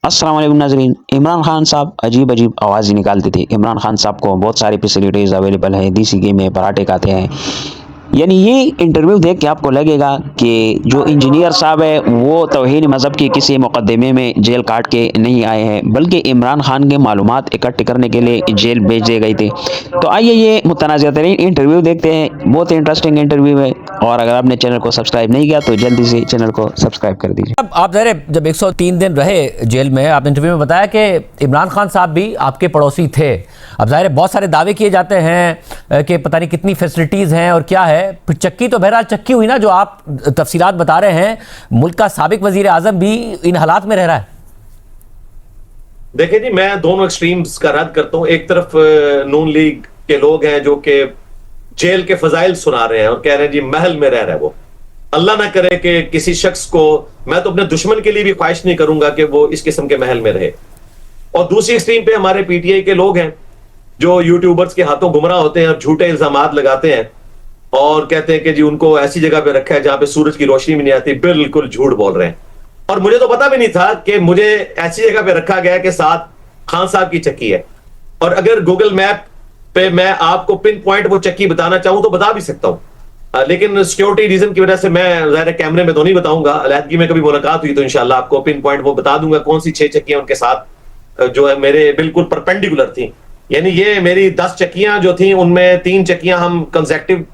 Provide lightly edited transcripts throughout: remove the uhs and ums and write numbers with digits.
अस्सलाम वालेकुम नाज़रीन। इमरान खान साहब अजीब अजीब आवाज़ निकालते थे। इमरान खान साहब को बहुत सारी फैसिलिटीज़ अवेलेबल है, देसी घी में पराठे खाते हैं। यानी ये इंटरव्यू देख के आपको लगेगा कि जो इंजीनियर साहब है वो तौहीन मज़हब के किसी मुकदमे में जेल काट के नहीं आए हैं, बल्कि इमरान खान के मालूमात इकट्ठे करने के लिए जेल भेज दिए गए थे। तो आइए ये मुतनाज़ तरीन इंटरव्यू देखते हैं। बहुत इंटरेस्टिंग इंटरव्यू है, और अगर आपने चैनल को सब्सक्राइब नहीं किया तो जल्दी से चैनल को सब्सक्राइब कर दीजिए। अब आप ज़रा जब 103 दिन रहे जेल में, आपने इंटरव्यू में बताया कि इमरान खान साहब भी आपके पड़ोसी थे। अब ज़ाहिर बहुत सारे दावे किए जाते हैं कि पता नहीं कितनी फैसिलिटीज़ हैं और क्या है। फिर चक्की तो बहरहाल चक्की हुई ना, जो आप तफसीलात बता रहे हैं। मुल्क का साबिक वजीर आज़म भी इन हालात में रह रहा है। देखिए जी, मैं दोनों एक्सट्रीम्स का रद्द करता हूं। एक तरफ नून लीग के लोग हैं जो कि जेल के फजाइल सुना रहे हैं और कह रहे हैं जी महल में रह रहा है वो। अल्लाह ना करे कि किसी शख्स को, मैं तो अपने दुश्मन के लिए भी ख्वाहिश नहीं करूंगा कि वो इस किस्म के महल में रहे। और दूसरी एक्सट्रीम पे हमारे पीटीआई के लोग हैं जो यूट्यूबर्स के हाथों गुमराह होते हैं और झूठे इल्जामात लगाते हैं और कहते हैं कि जी उनको ऐसी जगह पे रखा है जहां पे सूरज की रोशनी भी नहीं आती। बिल्कुल झूठ बोल रहे हैं। और मुझे तो पता भी नहीं था कि मुझे ऐसी जगह पे रखा गया कि साथ खान साहब की चक्की है। और अगर गूगल मैप पे मैं आपको पिन पॉइंट वो चक्की बताना चाहूं तो बता भी सकता हूं, लेकिन सिक्योरिटी रीजन की वजह से मैं ज़ाहिर कैमरे में तो नहीं बताऊंगा। अलहदगी में कभी मुलाकात हुई तो इंशाल्लाह आपको पिन पॉइंट वो बता दूंगा कौन सी 6 चक्कियां उनके साथ जो है मेरे बिल्कुल परपेंडिकुलर थी। यानी ये मेरी 10 चक्कियां जो थी उनमें 3 चक्कियां हम कंसेक्टिव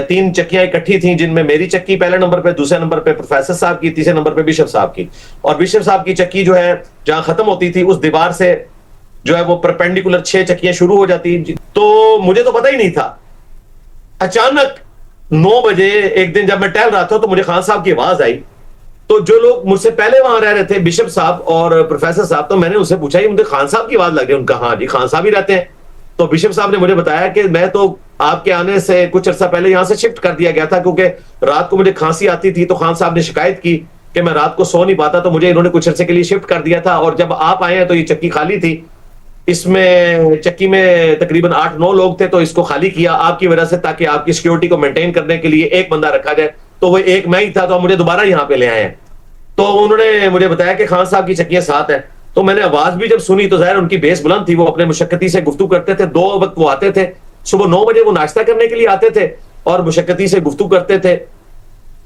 3 चक्कियां इकट्ठी थी, जिनमें मेरी चक्की पहले नंबर पे, दूसरे नंबर पे प्रोफेसर साहब की, तीसरे नंबर पे बिशप साहब की। और बिशप साहब की चक्की जो है जहां खत्म होती थी उस दीवार से जो है वो परपेंडिकुलर 6 चक्कियां शुरू हो जाती। तो मुझे तो पता ही नहीं था। अचानक 9 बजे एक दिन जब मैं टहल रहा था तो मुझे खान साहब की आवाज आई। तो जो लोग मुझसे पहले वहां रह रहे थे, बिशप साहब और प्रोफेसर साहब, तो मैंने उनसे पूछा मुझे खान साहब की आवाज लग रही है। उनका हाँ जी खान साहब ही रहते हैं। तो बिशप साहब ने मुझे बताया कि मैं तो आपके आने से कुछ अर्सा पहले यहां से शिफ्ट कर दिया गया था, क्योंकि रात को मुझे खांसी आती थी। तो खान साहब ने शिकायत की कि मैं रात को सो नहीं पाता, तो मुझे इन्होंने कुछ अर्से के लिए शिफ्ट कर दिया था। और जब आप आए हैं तो ये चक्की खाली थी। इसमें चक्की में तकरीबन 8-9 लोग थे, तो इसको खाली किया आपकी वजह से, ताकि आपकी सिक्योरिटी को मेंटेन करने के लिए एक बंदा रखा जाए। तो वो एक मैं ही था, तो मुझे दोबारा यहाँ पे ले आए हैं। तो उन्होंने मुझे बताया कि खान साहब की चक्कियां साथ है। तो मैंने आवाज भी जब सुनी तो जाहिर उनकी बेस बुलंद थी। वो अपने मुशक्कती से गुफ्तगू करते थे। 2 वक्त वो आते थे। सुबह 9 बजे वो नाश्ता करने के लिए आते थे और मुशक्कती से गुफ्तगू करते थे।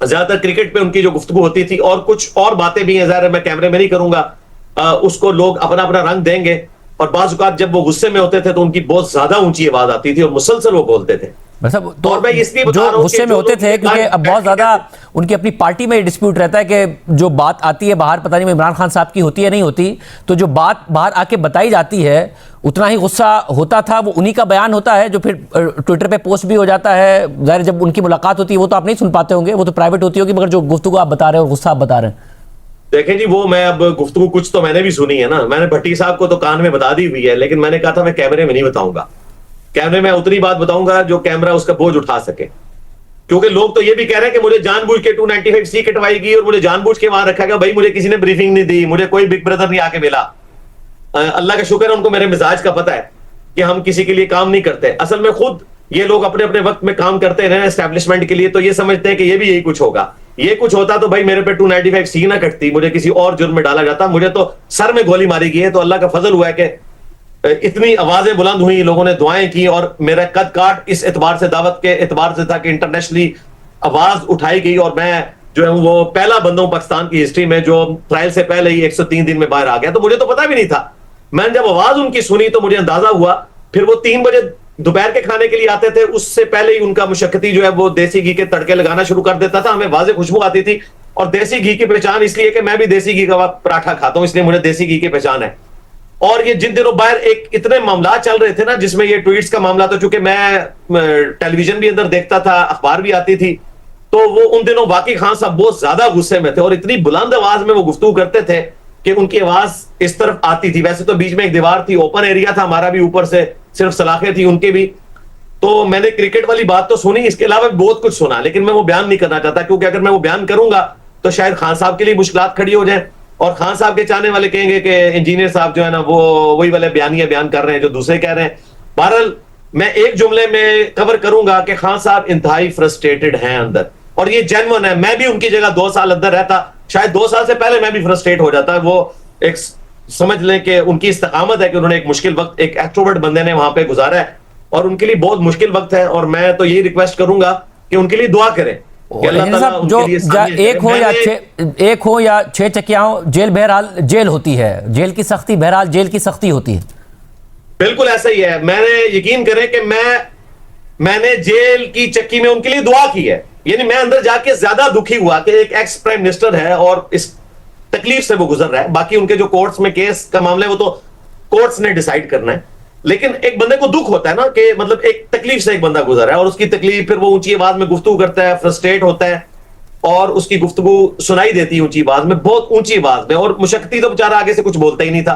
ज्यादातर क्रिकेट पे उनकी जो गुफ्तगू होती थी, और कुछ और बातें भी हैं, ज़ाहिर मैं कैमरे में नहीं करूंगा। उसको लोग अपना अपना रंग देंगे। और बाज़ औक़ात जब वो गुस्से में होते थे तो उनकी बहुत ज्यादा ऊंची आवाज आती थी और मुसलसल वो बोलते थे। मतलब तो और मैं इसलिए बता जो रहा हूं गुस्से कि में होते थे, क्योंकि अब बहुत ज्यादा उनकी अपनी पार्टी में डिस्प्यूट रहता है कि जो बात आती है बाहर, पता नहीं इमरान खान साहब की होती है नहीं होती, तो जो बात बाहर आके बताई जाती है उतना ही गुस्सा होता था। वो उन्हीं का बयान होता है जो फिर ट्विटर पे पोस्ट भी हो जाता है। ज़ाहिर जब उनकी मुलाकात होती है वो तो आप नहीं सुन पाते होंगे, वो तो प्राइवेट होती होगी, मगर जो गुफ्तगू आप बता रहे हो, गुस्सा आप बता रहे हैं। देखें जी, वो मैं अब गुफ्तगू कुछ तो मैंने भी सुनी है ना। मैंने भट्टी साहब को तो कान में बता दी हुई है, लेकिन मैंने कहा था मैं कैमरे में नहीं बताऊंगा। कैमरे में उतनी बात बताऊंगा जो कैमरा उसका बोझ उठा सके। क्योंकि लोग तो ये भी कह रहे हैं कि मुझे जानबूझ के 295C कटवाई गई और मुझे जानबूझ के वहां रखा गया। भाई मुझे किसी ने ब्रीफिंग नहीं दी, मुझे कोई बिग ब्रदर नहीं आके मिला। अल्लाह का शुक्र है उनको मेरे मिजाज का पता है कि हम किसी के लिए काम नहीं करते। असल में खुद ये लोग अपने अपने वक्त में काम करते रहे एस्टैब्लिशमेंट के लिए, तो ये समझते हैं कि ये भी यही कुछ होगा। ये कुछ होता तो भाई मेरे पे 295C ना कटती, मुझे किसी और जुर्म में डाला जाता। मुझे तो सर में गोली मारी गई है। तो अल्लाह का फजल हुआ है कि इतनी आवाजें बुलंद हुई, लोगों ने दुआएं की, और मेरा कद काट इस एतबार से, दावत के एतबार से था कि इंटरनेशनली आवाज उठाई गई। और मैं जो है वो पहला बंदा हूं पाकिस्तान की हिस्ट्री में जो ट्रायल से पहले ही 103 दिन में बाहर आ गया। तो मुझे तो पता भी नहीं था। मैंने जब आवाज उनकी सुनी तो मुझे अंदाजा हुआ। फिर वो 3 बजे दोपहर के खाने के लिए आते थे, उससे पहले ही उनका मुशक्कती जो है वो देसी घी के तड़के लगाना शुरू कर देता था। हमें वाज़े खुशबू आती थी। और देसी घी की पहचान इसलिए कि मैं भी देसी घी का पराठा खाता हूं, इसलिए मुझे देसी घी की पहचान है। और ये जिन दिनों बाहर एक इतने मामला चल रहे थे ना, जिसमें ये ट्वीट्स का मामला था, चूंकि मैं टेलीविजन भी अंदर देखता था, अखबार भी आती थी, तो वो उन दिनों वाकई खान साहब बहुत ज्यादा गुस्से में थे और इतनी बुलंद आवाज में वो गुफ्तगू करते थे कि उनकी आवाज इस तरफ आती थी। वैसे तो बीच में एक दीवार थी, ओपन एरिया था हमारा भी, ऊपर से सिर्फ सलाखें थी उनके भी। तो मैंने क्रिकेट वाली बात तो सुनी, इसके अलावा बहुत कुछ सुना, लेकिन मैं वो बयान नहीं करना चाहता, क्योंकि अगर मैं वो बयान करूंगा तो शायद खान साहब के लिए मुश्किलात खड़ी हो जाए और खान साहब के चाहने वाले कहेंगे कि इंजीनियर साहब जो है ना वो वही वाले बयानिया बयान कर रहे हैं जो दूसरे कह रहे हैं। बहरहाल मैं एक जुमले में कवर करूंगा कि खान साहब इंतहाई फ्रस्ट्रेटेड हैं अंदर, और ये जेन्युइन है। मैं भी उनकी जगह 2 साल अंदर रहता, शायद 2 साल से पहले मैं भी फ्रस्ट्रेट हो जाता। वो एक समझ लें कि उनकी इस्तकामत है कि उन्होंने एक मुश्किल वक्त एक एक्सट्रोवर्ट बंदे ने वहां पे गुजारा है और उनके लिए बहुत मुश्किल वक्त है। और मैं तो यही रिक्वेस्ट करूंगा कि उनके लिए दुआ करें कि अल्लाह हिना ताला साहब, जो उनके लिए सामने एक हो या एक हो या 6 चकिया हो, जेल बहरहाल जेल होती है, जेल की सख्ती बहरहाल जेल की सख्ती होती है। बिल्कुल ऐसा ही है। मैंने यकीन करें कि मैंने जेल की चक्की में उनके लिए दुआ की है। यानी मैं अंदर जाके ज्यादा दुखी हुआ कि एक एक्स प्राइम मिनिस्टर है और इस तकलीफ से वो गुजर रहा है। बाकी उनके जो कोर्ट्स में केस का मामला है वो तो कोर्ट्स ने डिसाइड करना है, लेकिन एक बंदे को दुख होता है ना कि मतलब एक तकलीफ से एक बंदा गुजर रहा है और उसकी तकलीफ फिर वो ऊंची आवाज में गुफ्तगू करता है, फ्रस्ट्रेट होता है और उसकी गुफ्तगू सुनाई देती है ऊंची आवाज में, बहुत ऊंची आवाज में। और मुशक्कती तो बेचारा आगे से कुछ बोलता ही नहीं था।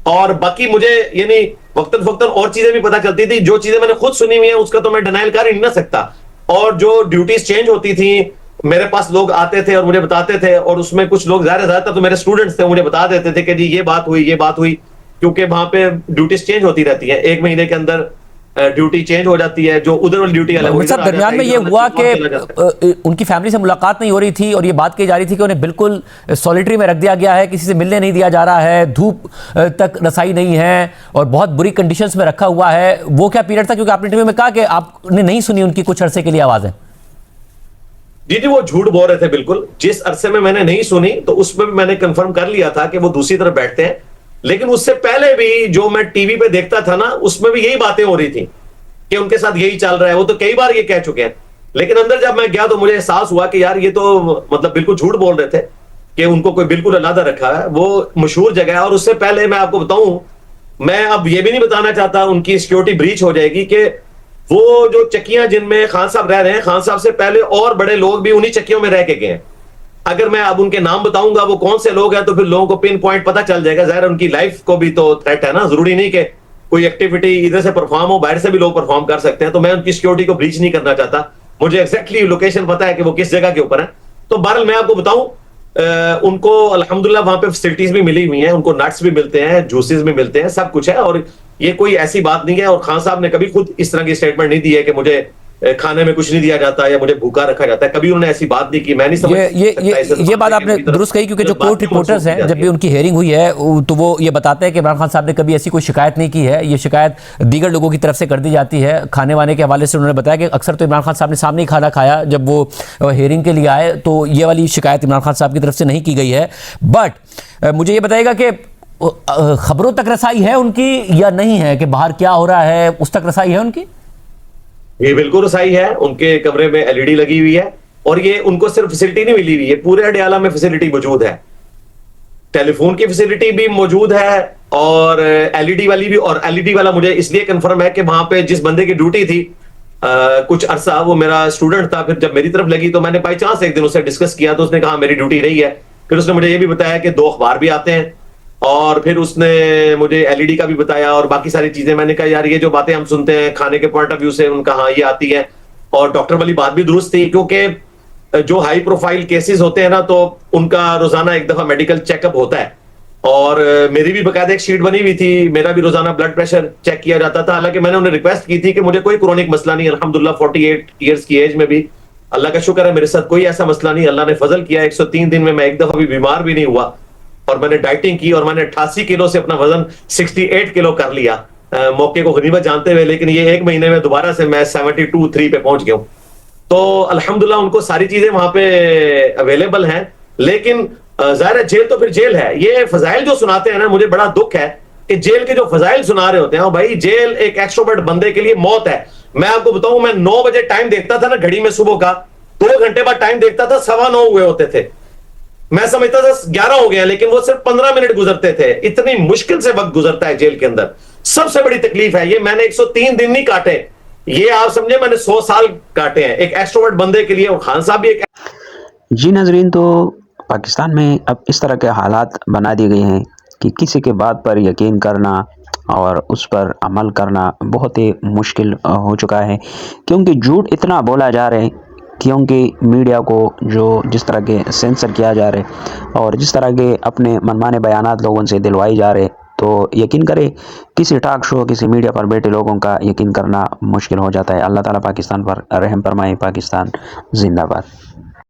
और बाकी मुझे यानी वक्तन फक्तन और चीजें भी पता चलती थी। जो चीजें मैंने खुद सुनी हुई है उसका तो मैं डिनाइल कर ही नहीं ना सकता। और जो ड्यूटीज चेंज होती थी, मेरे पास लोग आते थे और मुझे बताते थे, और उसमें कुछ लोग ज्यादातर तो मेरे स्टूडेंट्स थे, मुझे बता देते थे कि जी ये बात हुई, ये बात हुई, क्योंकि वहां पे ड्यूटीज चेंज होती रहती है। एक महीने के अंदर ड्यूटी चेंज हो जाती है, जो उधर वाली ड्यूटी अलग, मतलब दरमियान में ये हुआ कि उनकी फैमिली से मुलाकात नहीं हो रही थी और ये बात कही जा रही थी कि उन्हें बिल्कुल सॉलिटरी में रख दिया गया है, किसी से मिलने नहीं दिया जा रहा है, धूप तक रसाई नहीं है और बहुत बुरी कंडीशंस में रखा हुआ है। वो क्या पीरियड था? क्योंकि आपने इंटरव्यू में कहा कि आपने नहीं सुनी उनकी कुछ अरसे के लिए आवाजें। जी वो झूठ बोल रहे थे बिल्कुल। जिस अरसे में मैंने नहीं सुनी तो उसमें भी मैंने कंफर्म कर लिया था कि वो दूसरी तरफ बैठते हैं। लेकिन उससे पहले भी जो मैं टीवी पे देखता था ना, उसमें भी यही बातें हो रही थी कि उनके साथ यही चल रहा है। वो तो कई बार ये कह चुके हैं। लेकिन अंदर जब मैं गया तो मुझे एहसास हुआ कि यार ये तो मतलब बिल्कुल झूठ बोल रहे थे कि उनको कोई बिल्कुल अलग रखा है। वो मशहूर जगह है। और उससे पहले मैं आपको बताऊं, मैं अब ये भी नहीं बताना चाहता, उनकी सिक्योरिटी ब्रीच हो जाएगी, कि वो जो चक्कियां जिनमें खान साहब रह रहे हैं, खान साहब से पहले और बड़े लोग भी उन्हीं चक्कियों में रह के गए हैं। अगर मैं अब उनके नाम बताऊंगा वो कौन से लोग हैं तो फिर लोगों को पिन पॉइंट पता चल जाएगा। जाहिर उनकी लाइफ को भी तो थ्रेट है ना। जरूरी नहीं कि कोई एक्टिविटी इधर से परफॉर्म हो, बाहर से भी लोग परफॉर्म कर सकते हैं। तो मैं उनकी सिक्योरिटी को ब्रीच नहीं करना चाहता। मुझे एक्जैक्टली लोकेशन पता है कि वो किस जगह के ऊपर है। तो बहरहाल मैं आपको बताऊं, उनको अल्हम्दुलिल्लाह वहां पे फैसिलिटीज भी मिली हुई हैं, उनको नट्स भी मिलते हैं, जूसेस भी मिलते हैं, सब कुछ है। और ये कोई ऐसी बात नहीं है। और खान साहब ने कभी खुद इस तरह की स्टेटमेंट नहीं दी है कि मुझे खाने में कुछ नहीं दिया जाता या मुझे भूखा रखा जाता है। कभी उन्होंने ऐसी बात नहीं की। मैं नहीं समझ ये बात आपने दुरुस्त कही, क्योंकि जो कोर्ट रिपोर्टर्स हैं जब भी उनकी हेयरिंग हुई है तो वो ये बताते हैं कि इमरान खान साहब ने कभी ऐसी कोई शिकायत नहीं की है। ये शिकायत दीगर लोगों की तरफ से कर दी जाती है। खाने वाने के हवाले से उन्होंने बताया कि अक्सर तो इमरान खान साहब ने सामने ही खाना खाया जब वो हेयरिंग के लिए आए, तो ये वाली शिकायत इमरान खान साहब की तरफ से नहीं की गई है। बट मुझे ये बताइएगा कि खबरों तक रसाई है उनकी या नहीं है, कि बाहर क्या हो रहा है उस तक रसाई है उनकी? ये बिल्कुल रसाई है। उनके कमरे में एलईडी लगी हुई है। और ये उनको सिर्फ फैसिलिटी नहीं मिली हुई है, पूरे अडयाला में फैसिलिटी मौजूद है। टेलीफोन की फैसिलिटी भी मौजूद है और एलईडी वाली भी। और एलईडी वाला मुझे इसलिए कंफर्म है कि वहां पे जिस बंदे की ड्यूटी थी कुछ अरसा, वो मेरा स्टूडेंट था। फिर जब मेरी तरफ लगी तो मैंने बाई चांस एक दिन उससे डिस्कस किया तो उसने कहा मेरी ड्यूटी रही है। फिर उसने मुझे ये भी बताया कि 2 अखबार भी आते हैं। और फिर उसने मुझे एलईडी का भी बताया और बाकी सारी चीजें। मैंने कहा यार ये जो बातें हम सुनते हैं खाने के पॉइंट ऑफ व्यू से, उनका हाँ ये आती है। और डॉक्टर वाली बात भी दुरुस्त थी, क्योंकि जो हाई प्रोफाइल केसेस होते हैं ना तो उनका रोजाना एक दफा मेडिकल चेकअप होता है। और मेरी भी बकायदा एक शीट बनी हुई थी, मेरा भी रोजाना ब्लड प्रेशर चेक किया जाता था। हालांकि मैंने उन्हें रिक्वेस्ट की थी कि मुझे कोई क्रोनिक मसला नहीं, अल्हम्दुलिल्लाह 48 ईयर्स की एज में भी अल्लाह का शुक्र है मेरे साथ कोई ऐसा मसला नहीं। अल्लाह ने फजल किया, 103 दिन में मैं एक दफा भी बीमार भी नहीं हुआ। और मैंने डाइटिंग की और मैंने 88 किलो से अपना वजन 68 किलो कर लिया, मौके को गनीमत जानते हुए। लेकिन ये 1 महीने में दोबारा से मैं 72-3 पे पहुंच गया हूं। तो अल्हम्दुलिल्लाह उनको सारी चीजें वहां पे अवेलेबल हैं। लेकिन जाहिर है जेल तो फिर जेल है। ये फजाइल जो सुनाते हैं ना, मुझे बड़ा दुख है कि जेल के जो फजाइल सुना रहे होते हैं, भाई जेल एक एक्सट्रोवर्ट बंदे के लिए मौत है। मैं आपको बताऊं, मैं 9 बजे टाइम देखता था ना घड़ी में सुबह का, 2 घंटे बाद टाइम देखता था 9:15 हुए होते थे। मैं समझता था 11 हो गया, लेकिन वो सिर्फ 15 मिनट गुजरते थे। इतनी मुश्किल से वक्त गुजरता है जेल के अंदर। सबसे बड़ी तकलीफ है ये। मैंने 103 दिन नहीं काटे, ये आप समझे मैंने 100 साल काटे हैं एक एक्सट्रोवर्ट बंदे के लिए। और खान साहब भी एक जी नाजरीन, तो पाकिस्तान में अब इस तरह के हालात बना दिए गए हैं कि किसी के बात पर यकीन करना और उस पर अमल करना बहुत ही मुश्किल हो चुका है, क्योंकि झूठ इतना बोला जा रहा है, क्योंकि मीडिया को जो जिस तरह के सेंसर किया जा रहा है और जिस तरह के अपने मनमाने बयानात लोगों से दिलवाई जा रहे, तो यकीन करें किसी टॉक शो किसी मीडिया पर बैठे लोगों का यकीन करना मुश्किल हो जाता है। अल्लाह ताला पाकिस्तान पर रहम फरमाए। पाकिस्तान जिंदाबाद।